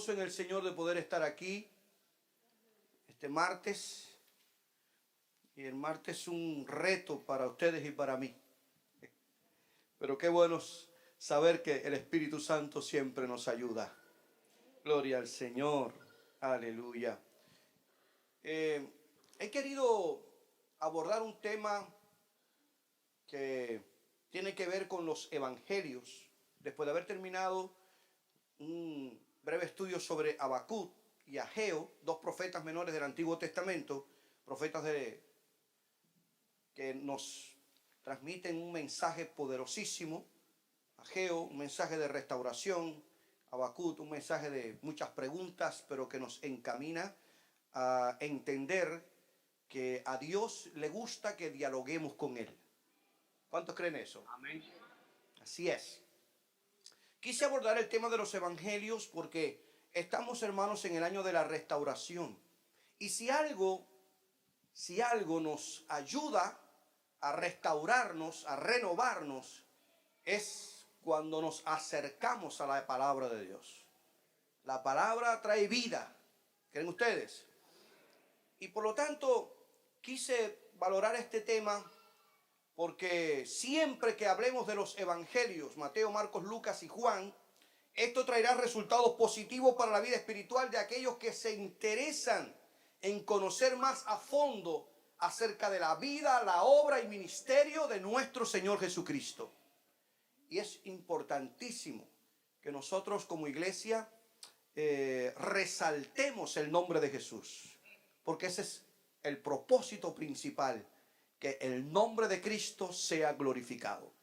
gozo en el Señor de poder estar aquí este martes. Y el martes es un reto para ustedes y para mí. Pero qué bueno saber que el Espíritu Santo siempre nos ayuda. Gloria al Señor. Aleluya. He querido abordar un tema que tiene que ver con los evangelios. Después de haber terminado un breve estudio sobre Habacuc y Ageo, dos profetas menores del Antiguo Testamento, profetas que nos transmiten un mensaje poderosísimo. Ageo, un mensaje de restauración. Habacuc, un mensaje de muchas preguntas, pero que nos encamina a entender que a Dios le gusta que dialoguemos con Él. ¿Cuántos creen eso? Amén. Así es. Quise abordar el tema de los evangelios porque estamos, hermanos, en el año de la restauración. Y si algo nos ayuda a restaurarnos, a renovarnos, es cuando nos acercamos a la palabra de Dios. La palabra trae vida. ¿Creen ustedes? Y por lo tanto, quise valorar este tema porque siempre que hablemos de los evangelios, Mateo, Marcos, Lucas y Juan, esto traerá resultados positivos para la vida espiritual de aquellos que se interesan en conocer más a fondo acerca de la vida, la obra y ministerio de nuestro Señor Jesucristo. Y es importantísimo que nosotros como iglesia resaltemos el nombre de Jesús, porque ese es el propósito principal, que el nombre de Cristo sea glorificado.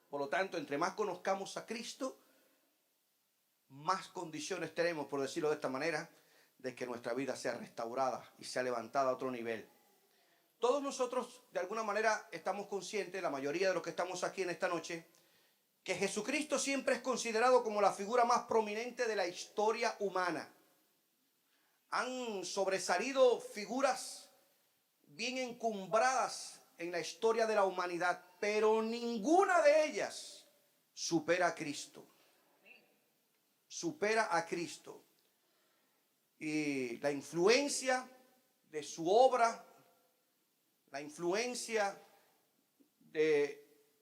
Por lo tanto, entre más conozcamos a Cristo, más condiciones tenemos, por decirlo de esta manera, de que nuestra vida sea restaurada y sea levantada a otro nivel. Todos nosotros, de alguna manera, estamos conscientes, la mayoría de los que estamos aquí en esta noche, que Jesucristo siempre es considerado como la figura más prominente de la historia humana. Han sobresalido figuras bien encumbradas en la historia de la humanidad, pero ninguna de ellas supera a Cristo. Supera a Cristo. Y la influencia de su obra, la influencia de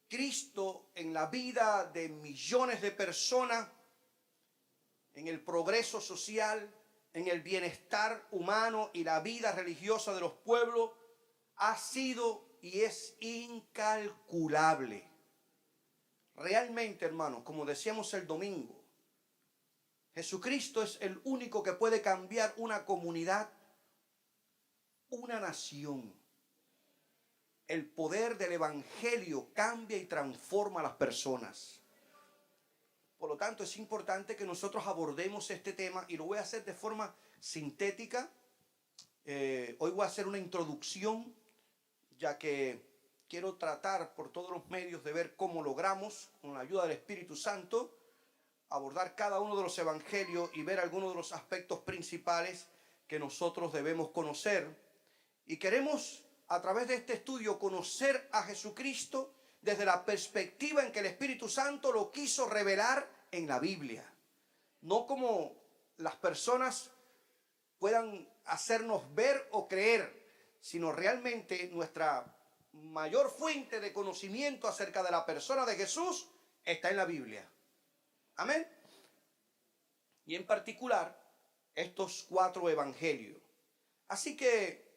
Cristo en la vida de millones de personas, en el progreso social, en el bienestar humano y la vida religiosa de los pueblos, ha sido y es incalculable. Realmente, hermanos, como decíamos el domingo, Jesucristo es el único que puede cambiar una comunidad, una nación. El poder del evangelio cambia y transforma a las personas. Por lo tanto, es importante que nosotros abordemos este tema y lo voy a hacer de forma sintética. Hoy voy a hacer una introducción, ya que quiero tratar por todos los medios de ver cómo logramos, con la ayuda del Espíritu Santo, abordar cada uno de los evangelios y ver algunos de los aspectos principales que nosotros debemos conocer. Y queremos, a través de este estudio, conocer a Jesucristo desde la perspectiva en que el Espíritu Santo lo quiso revelar en la Biblia. No como las personas puedan hacernos ver o creer, sino realmente nuestra mayor fuente de conocimiento acerca de la persona de Jesús está en la Biblia. Amén. Y en particular, estos 4 evangelios. Así que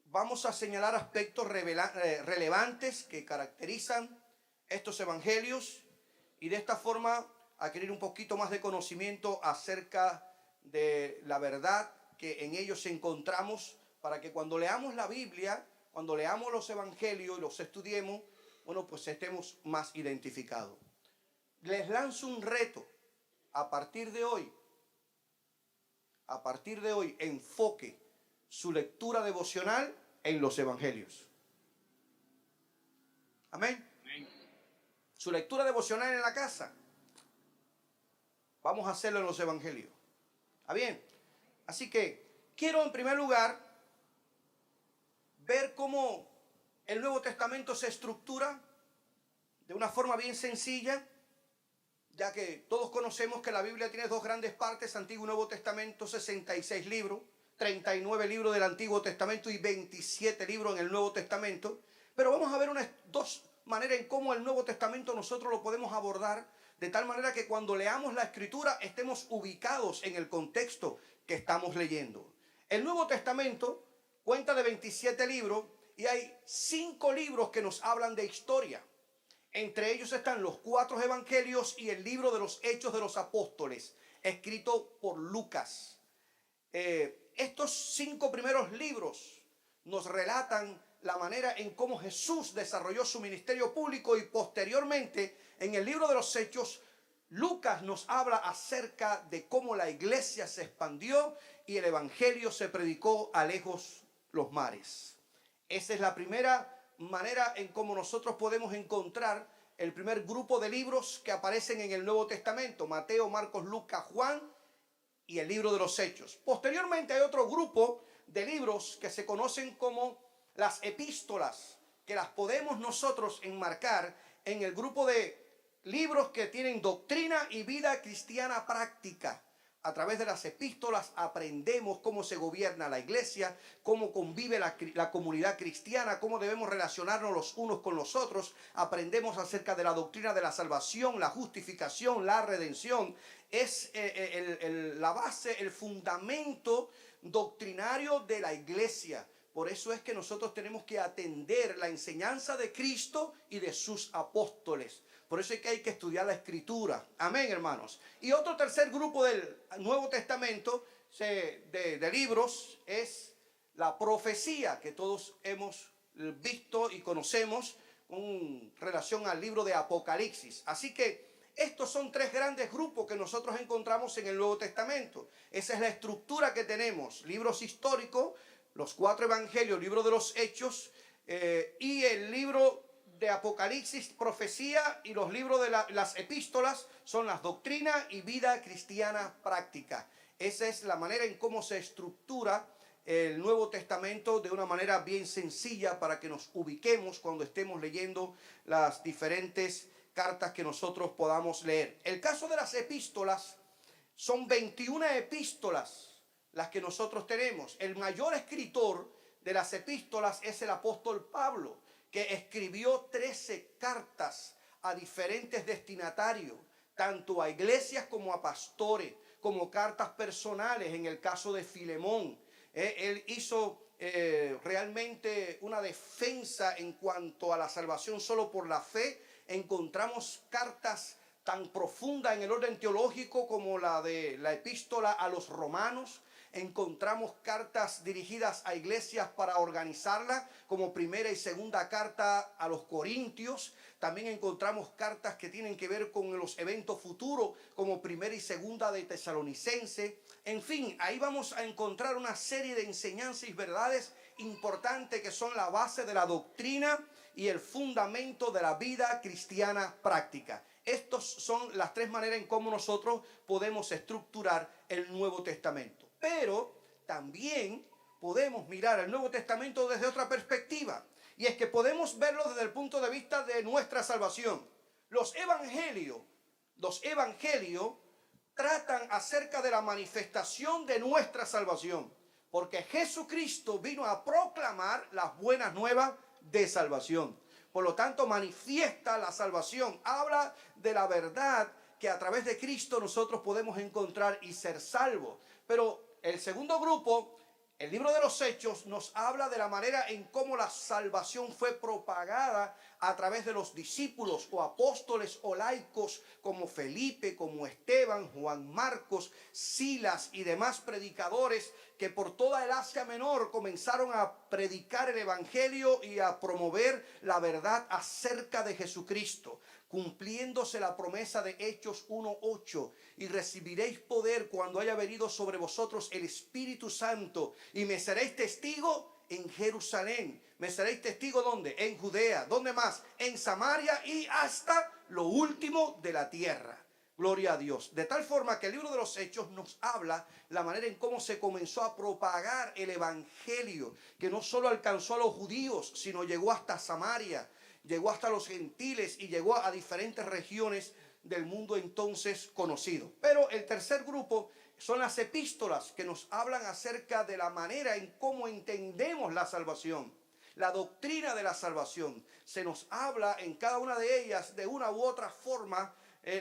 vamos a señalar aspectos relevantes que caracterizan estos evangelios y de esta forma adquirir un poquito más de conocimiento acerca de la verdad que en ellos encontramos, para que cuando leamos la Biblia, cuando leamos los evangelios y los estudiemos, bueno, pues estemos más identificados. Les lanzo un reto. A partir de hoy, enfoque su lectura devocional en los evangelios. Amén. Amén. Su lectura devocional en la casa, vamos a hacerlo en los evangelios. ¿Está bien? Así que quiero en primer lugar ver cómo el Nuevo Testamento se estructura de una forma bien sencilla, ya que todos conocemos que la Biblia tiene dos grandes partes, Antiguo y Nuevo Testamento, 66 libros, 39 libros del Antiguo Testamento y 27 libros en el Nuevo Testamento. Pero vamos a ver dos maneras en cómo el Nuevo Testamento nosotros lo podemos abordar, de tal manera que cuando leamos la Escritura estemos ubicados en el contexto que estamos leyendo. El Nuevo Testamento cuenta de 27 libros y hay 5 libros que nos hablan de historia. Entre ellos están los 4 evangelios y el libro de los Hechos de los Apóstoles, escrito por Lucas. Estos 5 primeros libros nos relatan la manera en cómo Jesús desarrolló su ministerio público, y posteriormente en el libro de los Hechos Lucas nos habla acerca de cómo la iglesia se expandió y el evangelio se predicó a lejos los mares. Esa es la primera manera en cómo nosotros podemos encontrar el primer grupo de libros que aparecen en el Nuevo Testamento: Mateo, Marcos, Lucas, Juan y el libro de los Hechos. Posteriormente hay otro grupo de libros que se conocen como las epístolas, que las podemos nosotros enmarcar en el grupo de libros que tienen doctrina y vida cristiana práctica. A través de las epístolas aprendemos cómo se gobierna la iglesia, cómo convive la comunidad cristiana, cómo debemos relacionarnos los unos con los otros. Aprendemos acerca de la doctrina de la salvación, la justificación, la redención. Es la base, el fundamento doctrinario de la iglesia. Por eso es que nosotros tenemos que atender la enseñanza de Cristo y de sus apóstoles. Por eso es que hay que estudiar la Escritura. Amén, hermanos. Y otro tercer grupo del Nuevo Testamento de libros es la profecía, que todos hemos visto y conocemos con relación al libro de Apocalipsis. Así que estos son 3 grandes grupos que nosotros encontramos en el Nuevo Testamento. Esa es la estructura que tenemos: libros históricos, los 4 evangelios, libro de los Hechos y el libro de Apocalipsis, profecía, y los libros de las epístolas son las doctrinas y vida cristiana práctica. Esa es la manera en cómo se estructura el Nuevo Testamento, de una manera bien sencilla para que nos ubiquemos cuando estemos leyendo las diferentes cartas que nosotros podamos leer. El caso de las epístolas, son 21 epístolas las que nosotros tenemos. El mayor escritor de las epístolas es el apóstol Pablo, que escribió 13 cartas a diferentes destinatarios, tanto a iglesias como a pastores, como cartas personales. En el caso de Filemón, él hizo realmente una defensa en cuanto a la salvación solo por la fe. Encontramos cartas tan profundas en el orden teológico como la de la epístola a los romanos. Encontramos cartas dirigidas a iglesias para organizarla, como primera y segunda carta a los Corintios. También encontramos cartas que tienen que ver con los eventos futuros, como primera y segunda de Tesalonicense. En fin, ahí vamos a encontrar una serie de enseñanzas y verdades importantes que son la base de la doctrina y el fundamento de la vida cristiana práctica. Estas son las 3 maneras en cómo nosotros podemos estructurar el Nuevo Testamento. Pero también podemos mirar el Nuevo Testamento desde otra perspectiva, y es que podemos verlo desde el punto de vista de nuestra salvación. Los evangelios tratan acerca de la manifestación de nuestra salvación, porque Jesucristo vino a proclamar las buenas nuevas de salvación. Por lo tanto, manifiesta la salvación, habla de la verdad que a través de Cristo nosotros podemos encontrar y ser salvos. Pero el segundo grupo, el libro de los Hechos, nos habla de la manera en cómo la salvación fue propagada a través de los discípulos o apóstoles o laicos como Felipe, como Esteban, Juan Marcos, Silas y demás predicadores que por toda el Asia Menor comenzaron a predicar el evangelio y a promover la verdad acerca de Jesucristo, cumpliéndose la promesa de Hechos 1:8, y recibiréis poder cuando haya venido sobre vosotros el Espíritu Santo, y me seréis testigo en Jerusalén. Me seréis testigo, ¿dónde? En Judea. ¿Dónde más? En Samaria y hasta lo último de la tierra. Gloria a Dios. De tal forma que el libro de los Hechos nos habla la manera en cómo se comenzó a propagar el evangelio, que no solo alcanzó a los judíos, sino llegó hasta Samaria, llegó hasta los gentiles y llegó a diferentes regiones del mundo entonces conocido. Pero el tercer grupo son las epístolas, que nos hablan acerca de la manera en cómo entendemos la salvación, la doctrina de la salvación. Se nos habla en cada una de ellas de una u otra forma,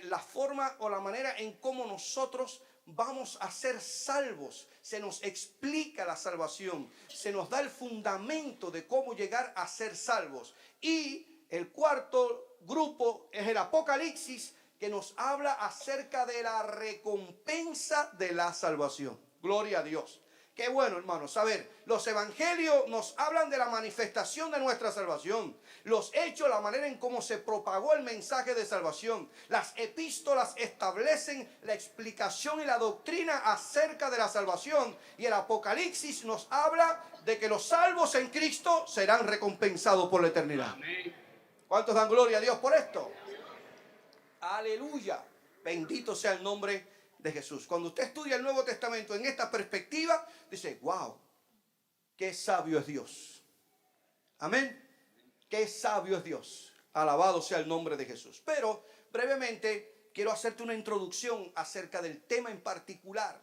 la forma o la manera en cómo nosotros vamos a ser salvos. Se nos explica la salvación, se nos da el fundamento de cómo llegar a ser salvos. Y el cuarto grupo es el Apocalipsis, que nos habla acerca de la recompensa de la salvación. Gloria a Dios. Qué bueno, hermanos. A ver, los evangelios nos hablan de la manifestación de nuestra salvación. Los hechos, la manera en cómo se propagó el mensaje de salvación. Las epístolas establecen la explicación y la doctrina acerca de la salvación. Y el Apocalipsis nos habla de que los salvos en Cristo serán recompensados por la eternidad. Amén. ¿Cuántos dan gloria a Dios por esto? Aleluya. Bendito sea el nombre de Jesús. Cuando usted estudia el Nuevo Testamento en esta perspectiva, dice, wow, qué sabio es Dios. Amén. Qué sabio es Dios. Alabado sea el nombre de Jesús. Pero brevemente quiero hacerte una introducción acerca del tema en particular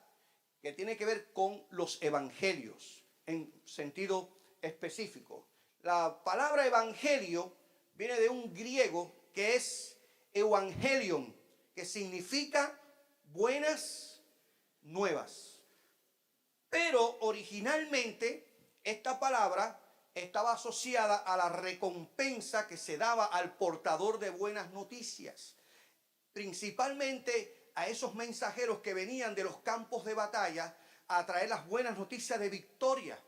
que tiene que ver con los evangelios en sentido específico. La palabra evangelio viene de un griego que es evangelion, que significa buenas nuevas. Pero originalmente esta palabra estaba asociada a la recompensa que se daba al portador de buenas noticias, principalmente a esos mensajeros que venían de los campos de batalla a traer las buenas noticias de victoria.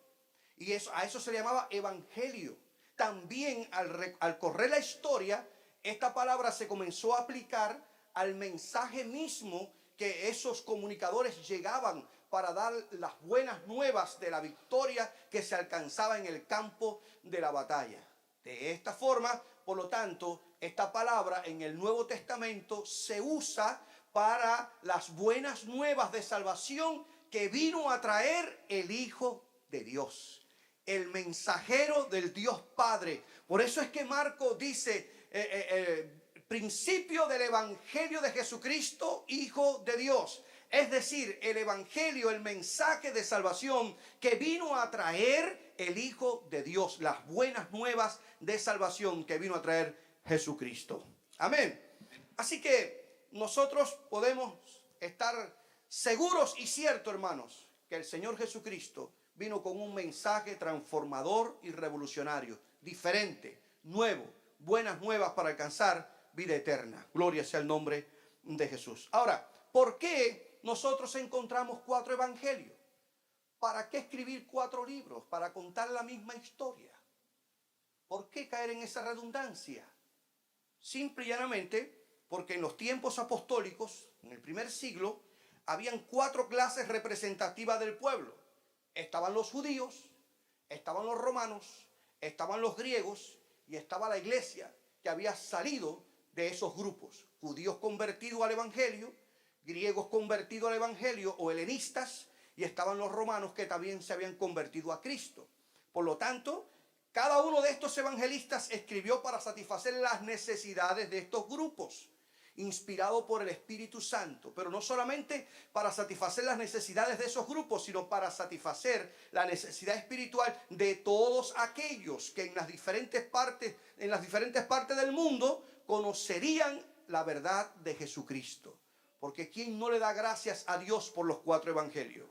Y a eso se le llamaba evangelio. También al correr la historia, esta palabra se comenzó a aplicar al mensaje mismo que esos comunicadores llegaban para dar las buenas nuevas de la victoria que se alcanzaba en el campo de la batalla. De esta forma, por lo tanto, esta palabra en el Nuevo Testamento se usa para las buenas nuevas de salvación que vino a traer el Hijo de Dios, el mensajero del Dios Padre. Por eso es que Marcos dice, principio del evangelio de Jesucristo, Hijo de Dios. Es decir, el evangelio, el mensaje de salvación que vino a traer el Hijo de Dios, las buenas nuevas de salvación que vino a traer Jesucristo. Amén. Así que nosotros podemos estar seguros y ciertos, hermanos, que el Señor Jesucristo vino con un mensaje transformador y revolucionario, diferente, nuevo, buenas nuevas para alcanzar vida eterna. Gloria sea el nombre de Jesús. Ahora, ¿por qué nosotros encontramos 4 evangelios? ¿Para qué escribir 4 libros? Para contar la misma historia. ¿Por qué caer en esa redundancia? Simple y llanamente porque en los tiempos apostólicos, en el primer siglo, habían 4 clases representativas del pueblo. Estaban los judíos, estaban los romanos, estaban los griegos y estaba la iglesia que había salido de esos grupos. Judíos convertidos al evangelio, griegos convertidos al evangelio o helenistas, y estaban los romanos que también se habían convertido a Cristo. Por lo tanto, cada uno de estos evangelistas escribió para satisfacer las necesidades de estos grupos, inspirado por el Espíritu Santo, pero no solamente para satisfacer las necesidades de esos grupos, sino para satisfacer la necesidad espiritual de todos aquellos que en las diferentes partes del mundo conocerían la verdad de Jesucristo. Porque ¿quién no le da gracias a Dios por los 4 evangelios?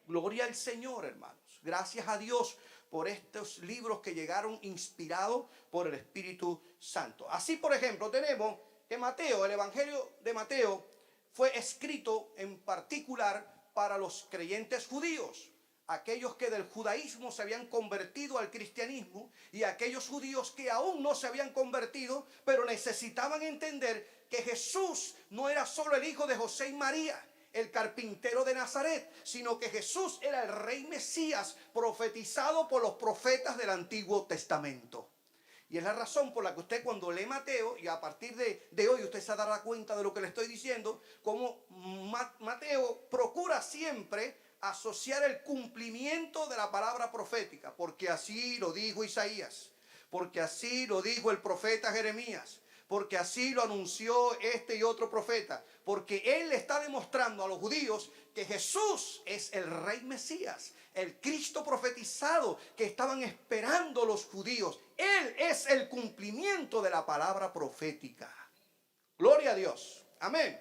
Gloria al Señor, hermanos. Gracias a Dios por estos libros que llegaron inspirados por el Espíritu Santo. Así, por ejemplo, tenemos que Mateo, el evangelio de Mateo, fue escrito en particular para los creyentes judíos, aquellos que del judaísmo se habían convertido al cristianismo y aquellos judíos que aún no se habían convertido, pero necesitaban entender que Jesús no era solo el hijo de José y María, el carpintero de Nazaret, sino que Jesús era el rey Mesías profetizado por los profetas del Antiguo Testamento. Y es la razón por la que usted cuando lee Mateo, y a partir de hoy usted se dará cuenta de lo que le estoy diciendo, como Mateo procura siempre asociar el cumplimiento de la palabra profética, porque así lo dijo Isaías, porque así lo dijo el profeta Jeremías, porque así lo anunció este y otro profeta, porque él le está demostrando a los judíos que Jesús es el Rey Mesías, el Cristo profetizado que estaban esperando los judíos. Él es el cumplimiento de la palabra profética. Gloria a Dios. Amén.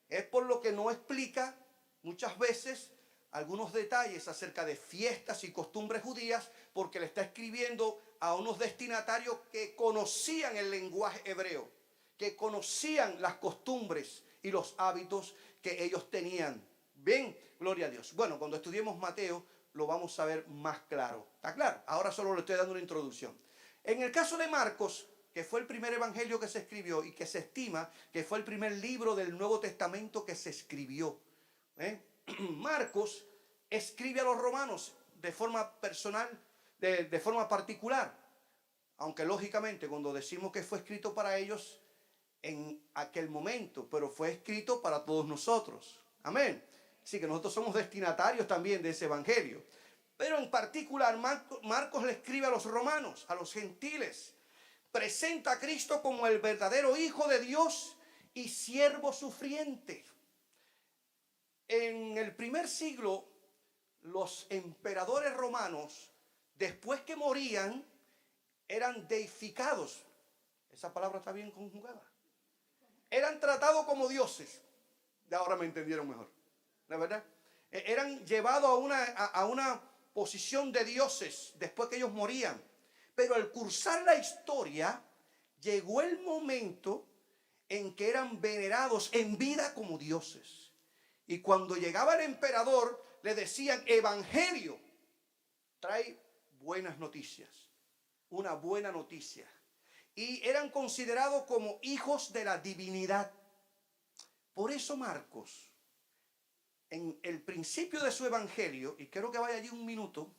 Es por lo que no explica muchas veces algunos detalles acerca de fiestas y costumbres judías, porque le está escribiendo a unos destinatarios que conocían el lenguaje hebreo, que conocían las costumbres y los hábitos que ellos tenían. Bien, gloria a Dios. Bueno, cuando estudiemos Mateo lo vamos a ver más claro. ¿Está claro? Ahora solo le estoy dando una introducción. En el caso de Marcos, que fue el primer evangelio que se escribió y que se estima que fue el primer libro del Nuevo Testamento que se escribió, Marcos escribe a los romanos de forma personal, de forma particular, aunque lógicamente cuando decimos que fue escrito para ellos en aquel momento, pero fue escrito para todos nosotros. Amén. Así que nosotros somos destinatarios también de ese evangelio. Pero en particular Marcos le escribe a los romanos, a los gentiles. Presenta a Cristo como el verdadero Hijo de Dios y siervo sufriente. En el primer siglo, los emperadores romanos, después que morían, eran deificados. Esa palabra está bien conjugada. Eran tratados como dioses. De ahora me entendieron mejor. ¿La verdad? Eran llevados a una posición de dioses después que ellos morían. Pero al cursar la historia, llegó el momento en que eran venerados en vida como dioses. Y cuando llegaba el emperador, le decían: evangelio, trae buenas noticias, una buena noticia. Y eran considerados como hijos de la divinidad. Por eso Marcos, en el principio de su evangelio, y quiero que vaya allí un minuto,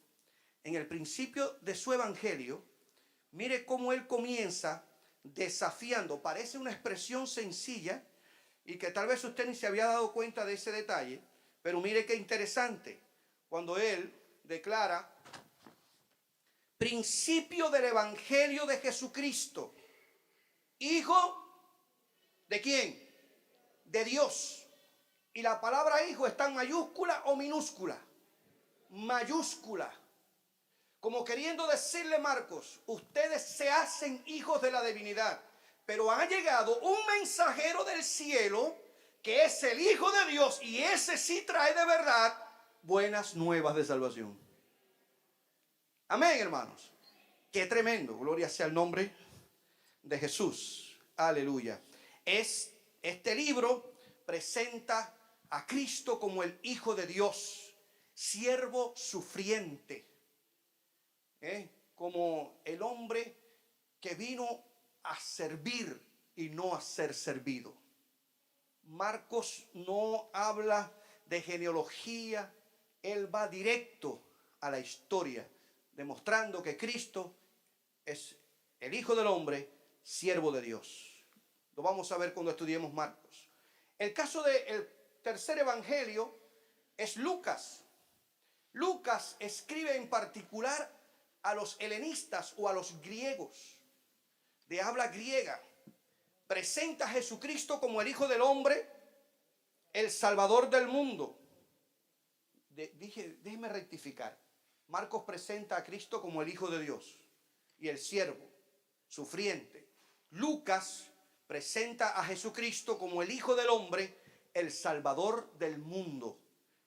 en el principio de su evangelio, mire cómo él comienza desafiando. Parece una expresión sencilla y que tal vez usted ni se había dado cuenta de ese detalle, pero mire qué interesante, cuando él declara: principio del evangelio de Jesucristo, hijo ¿de quién? De Dios. Y la palabra hijo está en mayúscula o minúscula. Mayúscula. Como queriendo decirle Marcos: ustedes se hacen hijos de la divinidad, pero ha llegado un mensajero del cielo que es el Hijo de Dios, y ese sí trae de verdad buenas nuevas de salvación. Amén, hermanos. Qué tremendo. Gloria sea el nombre de Jesús. Aleluya. Este libro presenta a Cristo como el Hijo de Dios, siervo sufriente, como el hombre que vino a servir y no a ser servido. Marcos no habla de genealogía, él va directo a la historia, demostrando que Cristo es el Hijo del Hombre, siervo de Dios. Lo vamos a ver cuando estudiemos Marcos. El caso del tercer evangelio es Lucas. Lucas escribe en particular a los helenistas o a los griegos de habla griega. Presenta a Jesucristo como el Hijo del Hombre, el Salvador del mundo. Déjeme rectificar. Marcos presenta a Cristo como el Hijo de Dios y el siervo sufriente. Lucas presenta a Jesucristo como el Hijo del Hombre, el Salvador del mundo,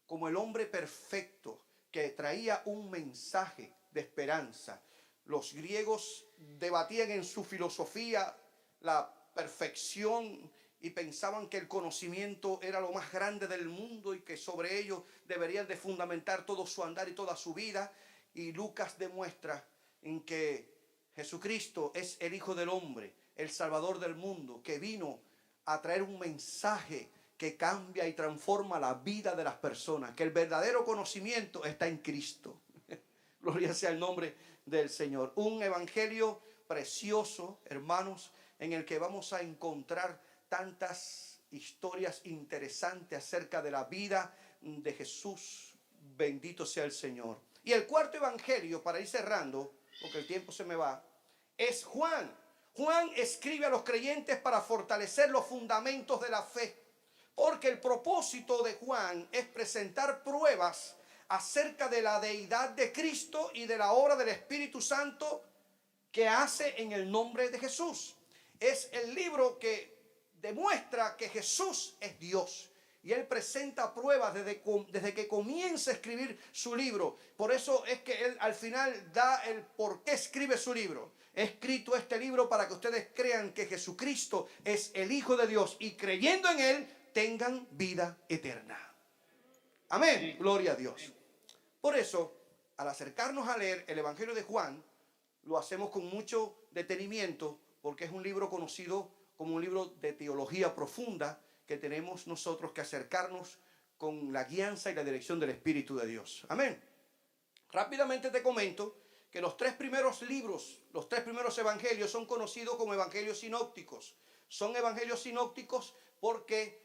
como el hombre perfecto que traía un mensaje de esperanza. Los griegos debatían en su filosofía la perfección y pensaban que el conocimiento era lo más grande del mundo y que sobre ello deberían de fundamentar todo su andar y toda su vida. Y Lucas demuestra en que Jesucristo es el Hijo del Hombre, el Salvador del mundo, que vino a traer un mensaje que cambia y transforma la vida de las personas, que el verdadero conocimiento está en Cristo. Gloria sea el nombre del Señor. Un evangelio precioso, hermanos, en el que vamos a encontrar tantas historias interesantes acerca de la vida de Jesús. Bendito sea el Señor. Y el cuarto evangelio, para ir cerrando, porque el tiempo se me va, es Juan. Juan escribe a los creyentes para fortalecer los fundamentos de la fe, porque el propósito de Juan es presentar pruebas acerca de la deidad de Cristo y de la obra del Espíritu Santo que hace en el nombre de Jesús. Es el libro que demuestra que Jesús es Dios. Y él presenta pruebas desde que comienza a escribir su libro. Por eso es que él al final da el por qué escribe su libro. He escrito este libro para que ustedes crean que Jesucristo es el Hijo de Dios y creyendo en él tengan vida eterna. Amén. Sí. Gloria a Dios. Por eso, al acercarnos a leer el Evangelio de Juan, lo hacemos con mucho detenimiento porque es un libro conocido como un libro de teología profunda que tenemos nosotros que acercarnos con la guianza y la dirección del Espíritu de Dios. Amén. Rápidamente te comento que los tres primeros libros, los tres primeros evangelios son conocidos como evangelios sinópticos. Son evangelios sinópticos porque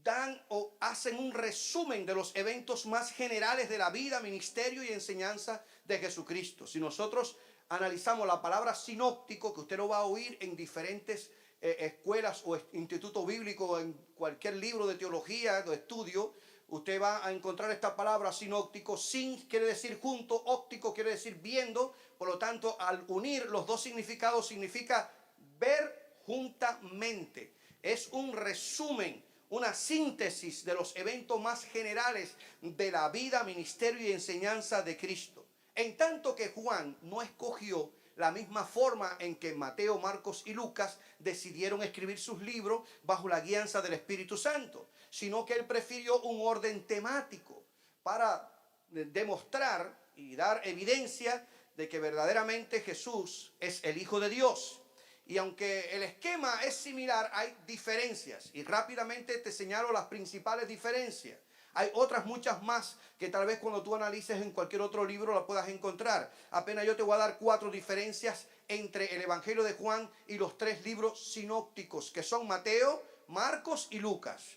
dan o hacen un resumen de los eventos más generales de la vida, ministerio y enseñanza de Jesucristo. Si nosotros analizamos la palabra sinóptico, que usted lo va a oír en diferentes escuelas o institutos bíblicos, en cualquier libro de teología, de estudio, usted va a encontrar esta palabra sinóptico. Sin quiere decir junto, óptico quiere decir viendo. Por lo tanto, al unir los dos significados significa ver juntamente. Es un resumen, una síntesis de los eventos más generales de la vida, ministerio y enseñanza de Cristo. En tanto que Juan no escogió la misma forma en que Mateo, Marcos y Lucas decidieron escribir sus libros bajo la guianza del Espíritu Santo, sino que él prefirió un orden temático para demostrar y dar evidencia de que verdaderamente Jesús es el Hijo de Dios. Y aunque el esquema es similar, hay diferencias. Y rápidamente te señalo las principales diferencias. Hay otras muchas más que tal vez cuando tú analices en cualquier otro libro la puedas encontrar. Apenas yo te voy a dar 4 diferencias entre el Evangelio de Juan y los 3 libros sinópticos, que son Mateo, Marcos y Lucas.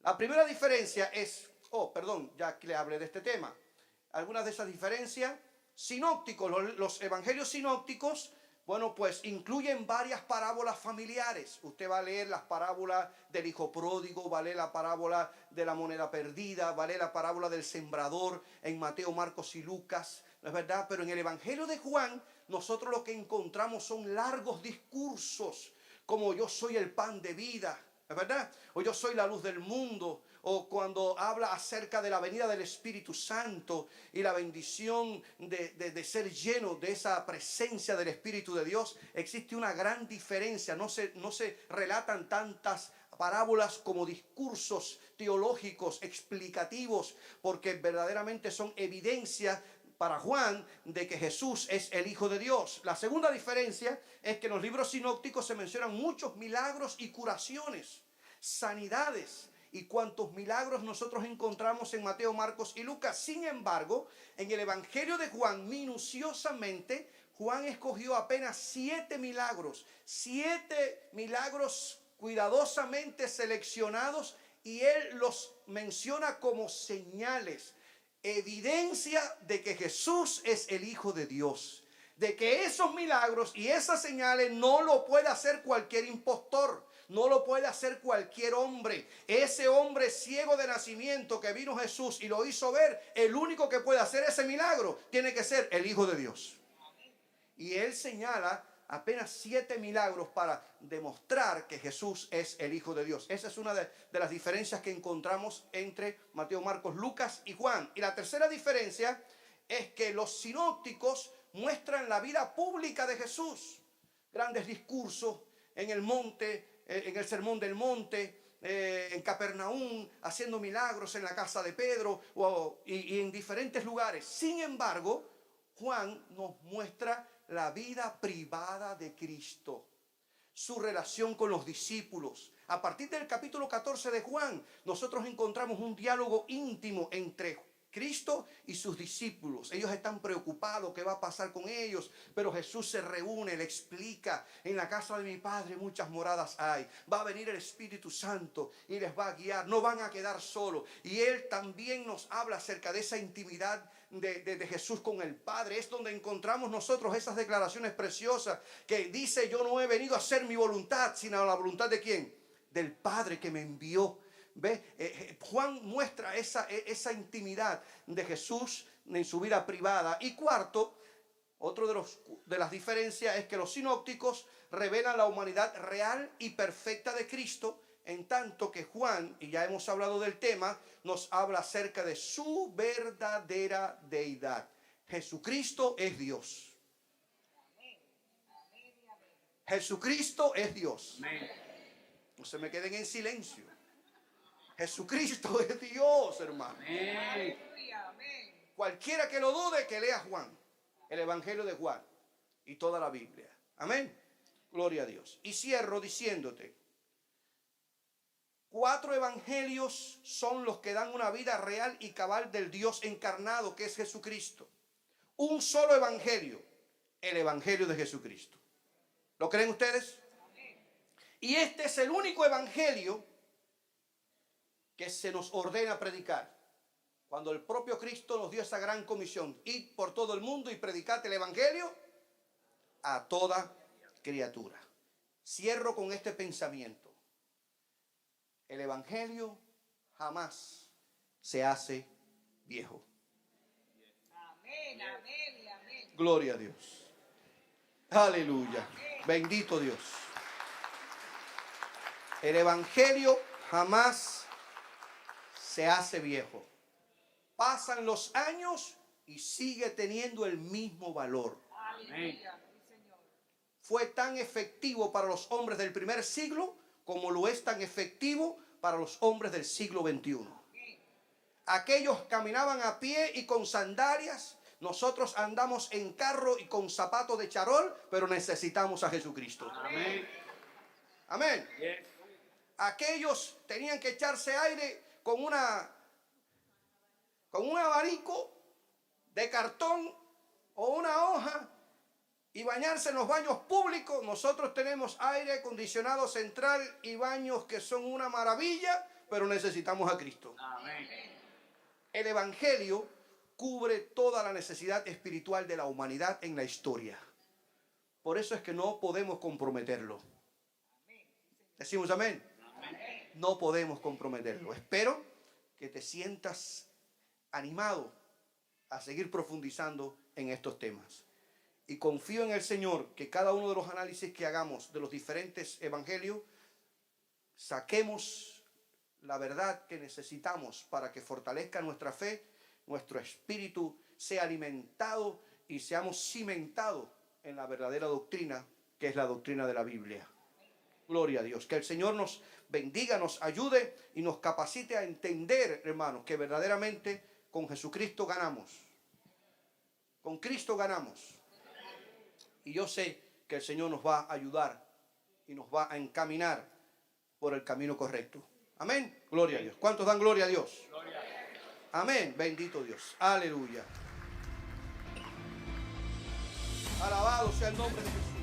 La primera diferencia es, ya que le hablé de este tema. Algunas de esas diferencias, sinópticos, los evangelios sinópticos, bueno, pues incluyen varias parábolas familiares. Usted va a leer las parábolas del hijo pródigo, va a leer la parábola de la moneda perdida, va a leer la parábola del sembrador en Mateo, Marcos y Lucas, ¿no es verdad? Pero en el Evangelio de Juan, nosotros lo que encontramos son largos discursos, como yo soy el pan de vida, ¿es verdad? O yo soy la luz del mundo. O cuando habla acerca de la venida del Espíritu Santo y la bendición de ser lleno de esa presencia del Espíritu de Dios, existe una gran diferencia. No se relatan tantas parábolas como discursos teológicos explicativos, porque verdaderamente son evidencia para Juan de que Jesús es el Hijo de Dios. La segunda diferencia es que en los libros sinópticos se mencionan muchos milagros y curaciones, sanidades y cuantos milagros nosotros encontramos en Mateo, Marcos y Lucas. Sin embargo, en el Evangelio de Juan, minuciosamente, Juan escogió apenas 7 milagros. 7 milagros cuidadosamente seleccionados, y él los menciona como señales, evidencia de que Jesús es el Hijo de Dios. De que esos milagros y esas señales no lo puede hacer cualquier impostor. No lo puede hacer cualquier hombre. Ese hombre ciego de nacimiento que vino Jesús y lo hizo ver, el único que puede hacer ese milagro tiene que ser el Hijo de Dios. Y él señala apenas 7 milagros para demostrar que Jesús es el Hijo de Dios. Esa es una de las diferencias que encontramos entre Mateo, Marcos, Lucas y Juan. Y la tercera diferencia es que los sinópticos muestran la vida pública de Jesús. Grandes discursos en el monte, en el sermón del monte, en Capernaum, haciendo milagros en la casa de Pedro y en diferentes lugares. Sin embargo, Juan nos muestra la vida privada de Cristo, su relación con los discípulos. A partir del capítulo 14 de Juan, nosotros encontramos un diálogo íntimo entre Cristo y sus discípulos. Ellos están preocupados qué va a pasar con ellos, pero Jesús se reúne, le explica: en la casa de mi Padre muchas moradas hay, va a venir el Espíritu Santo y les va a guiar, no van a quedar solos. Y él también nos habla acerca de esa intimidad de Jesús con el Padre. Es donde encontramos nosotros esas declaraciones preciosas que dice: yo no he venido a hacer mi voluntad, sino a la voluntad ¿de quién? Del Padre que me envió. ¿Ve? Juan muestra esa intimidad de Jesús en su vida privada. Y cuarto, otro de las diferencias es que los sinópticos revelan la humanidad real y perfecta de Cristo, en tanto que Juan, y ya hemos hablado del tema, nos habla acerca de su verdadera deidad. Jesucristo es Dios. Jesucristo es Dios. No se me queden en silencio. Jesucristo es Dios, hermano. Cualquiera que lo dude, que lea Juan, el Evangelio de Juan y toda la Biblia. Amén. Gloria a Dios. Y cierro diciéndote: 4 evangelios son los que dan una vida real y cabal del Dios encarnado, que es Jesucristo. Un solo evangelio, el Evangelio de Jesucristo. ¿Lo creen ustedes? Y este es el único evangelio que se nos ordena predicar. Cuando el propio Cristo nos dio esa gran comisión: id por todo el mundo y predicad el evangelio a toda criatura. Cierro con este pensamiento: el evangelio jamás se hace viejo. Amén, amén, amén. Gloria a Dios. Aleluya. Bendito Dios. El evangelio jamás se hace viejo. Pasan los años y sigue teniendo el mismo valor. Amén. Fue tan efectivo para los hombres del primer siglo como lo es tan efectivo para los hombres del siglo XXI. Aquellos caminaban a pie y con sandalias. Nosotros andamos en carro y con zapatos de charol, pero necesitamos a Jesucristo. Amén. Amén. Yes. Aquellos tenían que echarse aire con un abanico de cartón o una hoja y bañarse en los baños públicos. Nosotros tenemos aire acondicionado central y baños que son una maravilla, pero necesitamos a Cristo. Amén. El evangelio cubre toda la necesidad espiritual de la humanidad en la historia. Por eso es que no podemos comprometerlo. Decimos amén. No podemos comprometerlo. Espero que te sientas animado a seguir profundizando en estos temas. Y confío en el Señor que cada uno de los análisis que hagamos de los diferentes evangelios, saquemos la verdad que necesitamos para que fortalezca nuestra fe, nuestro espíritu sea alimentado y seamos cimentados en la verdadera doctrina, que es la doctrina de la Biblia. Gloria a Dios. Que el Señor nos bendiga, nos ayude y nos capacite a entender, hermanos, que verdaderamente con Jesucristo ganamos. Con Cristo ganamos. Y yo sé que el Señor nos va a ayudar y nos va a encaminar por el camino correcto. Amén. Gloria a Dios. ¿Cuántos dan gloria a Dios? Gloria a Dios. Amén. Bendito Dios. Aleluya. Alabado sea el nombre de Jesús.